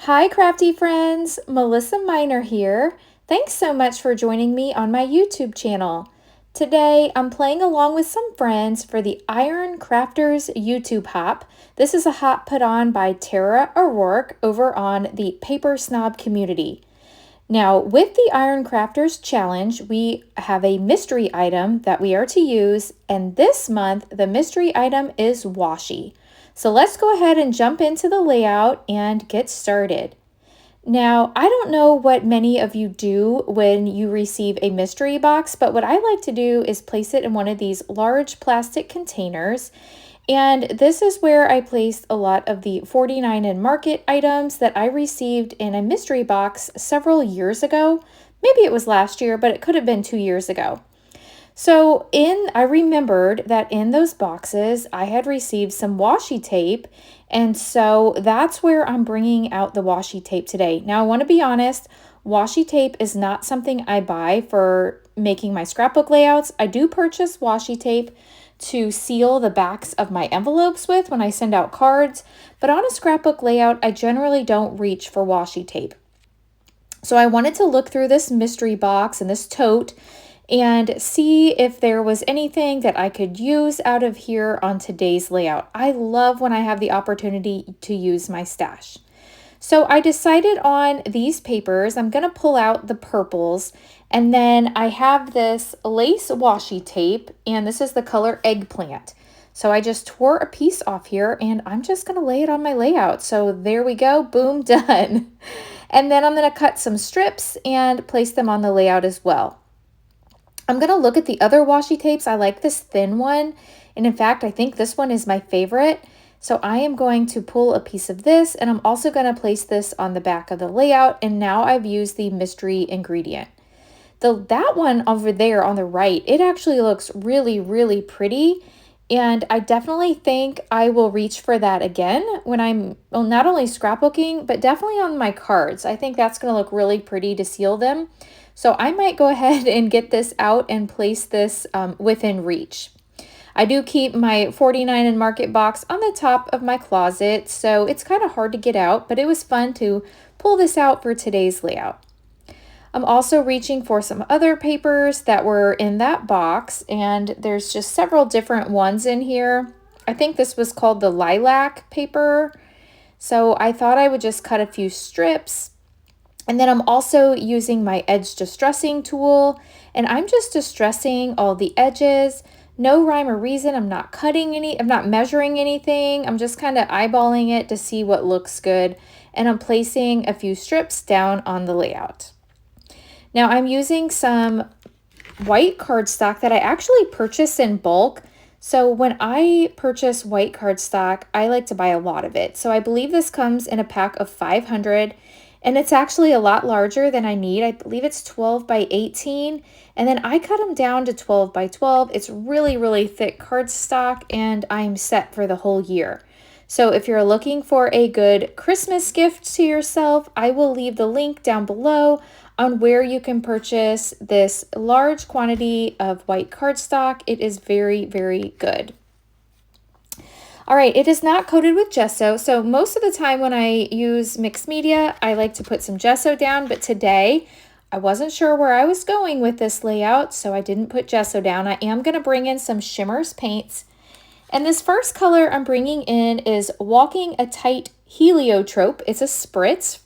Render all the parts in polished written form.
Hi crafty friends, Melissa Minor here. Thanks so much for joining me on my YouTube channel. Today I'm playing along with some friends for the Iron Crafters YouTube hop. This is a hop put on by Tara O'Rourke over on the Paper Snob community. Now with the Iron Crafters challenge, we have a mystery item that we are to use, and this month the mystery item is washi. So let's go ahead and jump into the layout and get started. Now, I don't know what many of you do when you receive a mystery box, but what I like to do is place it in one of these large plastic containers. And this is where I placed a lot of the 49 and Market items that I received in a mystery box several years ago. Maybe it was last year, but it could have been 2 years ago. So I remembered that in those boxes, I had received some washi tape, and so that's where I'm bringing out the washi tape today. Now, I want to be honest, washi tape is not something I buy for making my scrapbook layouts. I do purchase washi tape to seal the backs of my envelopes with when I send out cards, but on a scrapbook layout, I generally don't reach for washi tape. So I wanted to look through this mystery box and this tote and see if there was anything that I could use out of here on today's layout. I love when I have the opportunity to use my stash. So I decided on these papers. I'm going to pull out the purples, and then I have this lace washi tape, and this is the color Eggplant. So I just tore a piece off here, and I'm just going to lay it on my layout. So there we go, boom, done. And then I'm going to cut some strips and place them on the layout as well. I'm going to look at the other washi tapes. I like this thin one, and in fact, I think this one is my favorite. So I am going to pull a piece of this, and I'm also going to place this on the back of the layout, and now I've used the mystery ingredient. That one over there on the right, it actually looks really, really pretty, and I definitely think I will reach for that again when I'm not only scrapbooking, but definitely on my cards. I think that's going to look really pretty to seal them. So I might go ahead and get this out and place this within reach. I do keep my 49 and Market box on the top of my closet, so it's kind of hard to get out, but it was fun to pull this out for today's layout. I'm also reaching for some other papers that were in that box, and there's just several different ones in here. I think this was called the lilac paper, so I thought I would just cut a few strips. And then I'm also using my edge distressing tool, and I'm just distressing all the edges. No rhyme or reason. I'm not I'm not measuring anything. I'm just kind of eyeballing it to see what looks good. And I'm placing a few strips down on the layout. Now I'm using some white cardstock that I actually purchased in bulk. So when I purchase white cardstock, I like to buy a lot of it. So I believe this comes in a pack of 500. And it's actually a lot larger than I need. I believe it's 12 by 18. And then I cut them down to 12 by 12. It's really, really thick cardstock, and I'm set for the whole year. So if you're looking for a good Christmas gift to yourself, I will leave the link down below on where you can purchase this large quantity of white cardstock. It is very, very good. All right, it is not coated with gesso, so most of the time when I use mixed media, I like to put some gesso down, but today I wasn't sure where I was going with this layout, so I didn't put gesso down. I am going to bring in some Shimmer Paints, and this first color I'm bringing in is Walking a Tight Heliotrope. It's a spritz,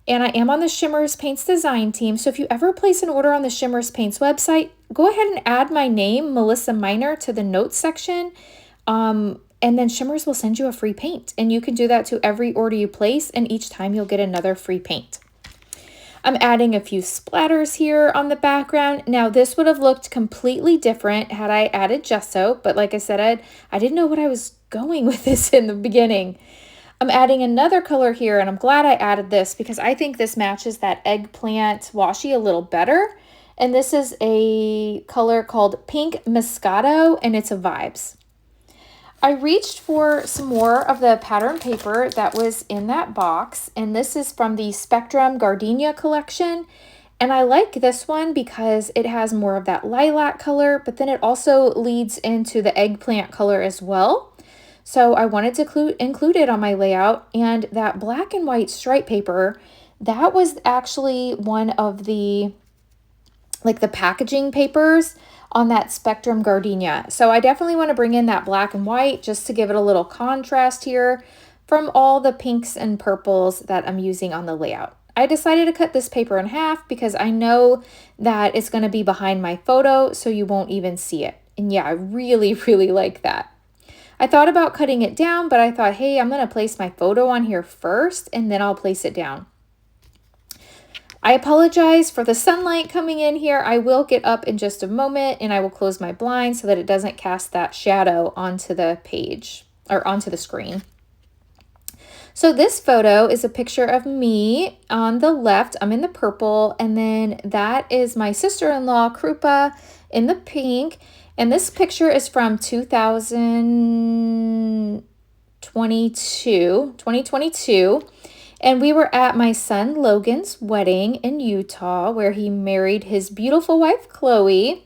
and I am on the Shimmer Paints design team, so if you ever place an order on the Shimmer Paints website, go ahead and add my name, Melissa Minor, to the notes section. And then Shimmers will send you a free paint, and you can do that to every order you place, and each time you'll get another free paint. I'm adding a few splatters here on the background. Now this would have looked completely different had I added gesso, but like I said, I didn't know what I was going with this in the beginning. I'm adding another color here, and I'm glad I added this because I think this matches that eggplant washi a little better. And this is a color called Pink Moscato, and it's a Vibes. I reached for some more of the pattern paper that was in that box, and this is from the Spectrum Gardenia collection, and I like this one because it has more of that lilac color, but then it also leads into the eggplant color as well. So I wanted to include it on my layout, and that black and white stripe paper, that was actually one of the packaging papers on that Spectrum Gardenia. So I definitely want to bring in that black and white just to give it a little contrast here from all the pinks and purples that I'm using on the layout. I decided to cut this paper in half because I know that it's going to be behind my photo, so you won't even see it. And yeah, I really, really like that. I thought about cutting it down, but I thought, hey, I'm going to place my photo on here first and then I'll place it down. I apologize for the sunlight coming in here. I will get up in just a moment and I will close my blind so that it doesn't cast that shadow onto the page or onto the screen. So this photo is a picture of me on the left. I'm in the purple, and then that is my sister-in-law, Krupa, in the pink. And this picture is from 2022. And we were at my son Logan's wedding in Utah, where he married his beautiful wife, Chloe.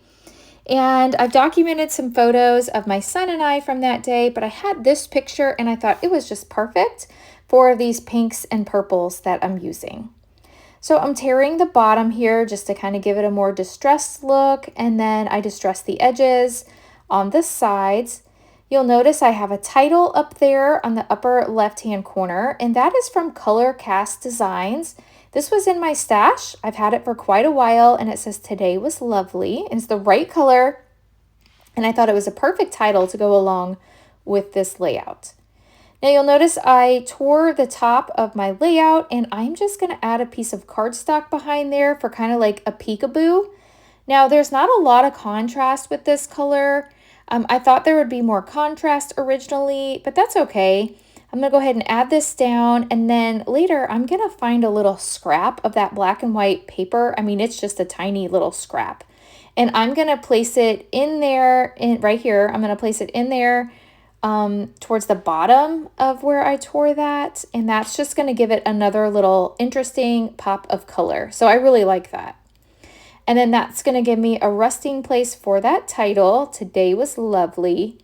And I've documented some photos of my son and I from that day, but I had this picture and I thought it was just perfect for these pinks and purples that I'm using. So I'm tearing the bottom here just to kind of give it a more distressed look, and then I distress the edges on the sides. You'll notice I have a title up there on the upper left-hand corner, and that is from Color Cast Designs. This was in my stash. I've had it for quite a while, and it says "Today was lovely." It's the right color, and I thought it was a perfect title to go along with this layout. Now you'll notice I tore the top of my layout, and I'm just going to add a piece of cardstock behind there for kind of like a peekaboo. Now there's not a lot of contrast with this color. I thought there would be more contrast originally, but that's okay. I'm going to go ahead and add this down, and then later I'm going to find a little scrap of that black and white paper. I mean, it's just a tiny little scrap. And I'm going to place it in there, right here. I'm going to place it in there towards the bottom of where I tore that, and that's just going to give it another little interesting pop of color. So I really like that. And then that's going to give me a resting place for that title, "Today was lovely."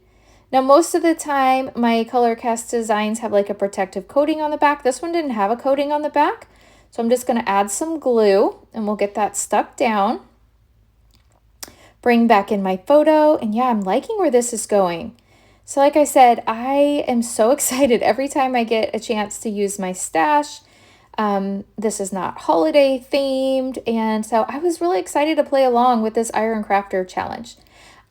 Now, most of the time, my Color Cast Designs have like a protective coating on the back. This one didn't have a coating on the back, so I'm just going to add some glue, and we'll get that stuck down. Bring back in my photo, and yeah, I'm liking where this is going. So like I said, I am so excited every time I get a chance to use my stash. This is not holiday themed, and so I was really excited to play along with this Iron Crafter challenge.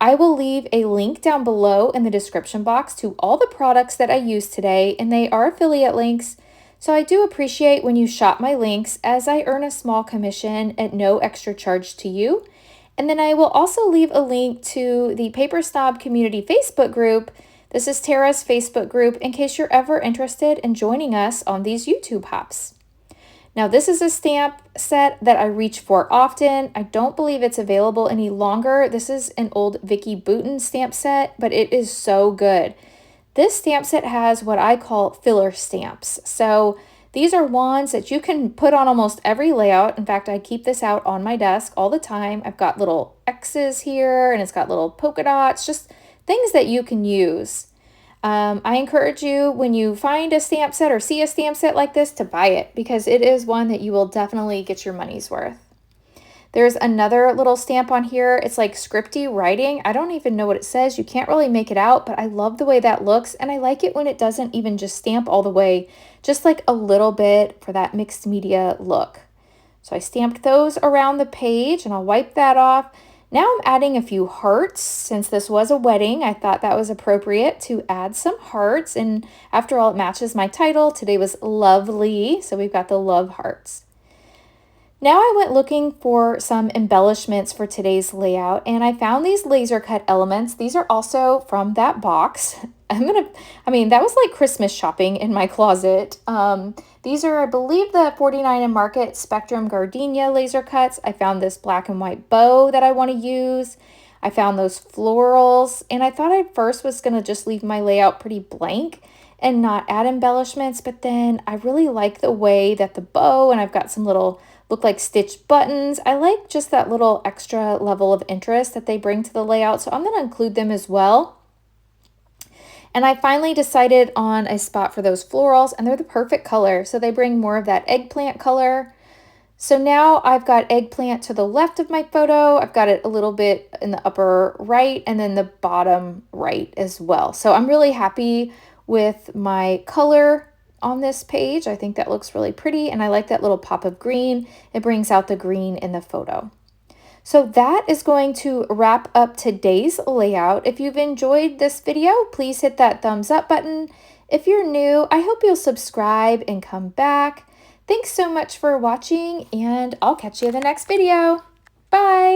I will leave a link down below in the description box to all the products that I used today, and they are affiliate links. So I do appreciate when you shop my links, as I earn a small commission at no extra charge to you. And then I will also leave a link to the Paper Snob Community Facebook group. This is Tara's Facebook group in case you're ever interested in joining us on these YouTube hops. Now this is a stamp set that I reach for often. I don't believe it's available any longer. This is an old Vicky Booten stamp set, but it is so good. This stamp set has what I call filler stamps. So these are wands that you can put on almost every layout. In fact, I keep this out on my desk all the time. I've got little X's here, and it's got little polka dots, just things that you can use. I encourage you, when you find a stamp set or see a stamp set like this, to buy it, because it is one that you will definitely get your money's worth. There's another little stamp on here. It's like scripty writing. I don't even know what it says. You can't really make it out, but I love the way that looks, and I like it when it doesn't even just stamp all the way, just like a little bit for that mixed media look. So I stamped those around the page, and I'll wipe that off. Now I'm adding a few hearts. Since this was a wedding, I thought that was appropriate to add some hearts, and after all, it matches my title. Today was lovely, so we've got the love hearts. Now I went looking for some embellishments for today's layout, and I found these laser cut elements. These are also from that box. That was like Christmas shopping in my closet. These are, I believe, the 49 & Market Spectrum Gardenia laser cuts. I found this black and white bow that I want to use. I found those florals, and I thought I first was going to just leave my layout pretty blank and not add embellishments, but then I really like the way that the bow, and I've got some little look like stitched buttons. I like just that little extra level of interest that they bring to the layout, so I'm going to include them as well. And I finally decided on a spot for those florals, and they're the perfect color. So they bring more of that eggplant color. So now I've got eggplant to the left of my photo. I've got it a little bit in the upper right and then the bottom right as well. So I'm really happy with my color on this page. I think that looks really pretty, and I like that little pop of green. It brings out the green in the photo. So that is going to wrap up today's layout. If you've enjoyed this video, please hit that thumbs up button. If you're new, I hope you'll subscribe and come back. Thanks so much for watching, and I'll catch you in the next video. Bye!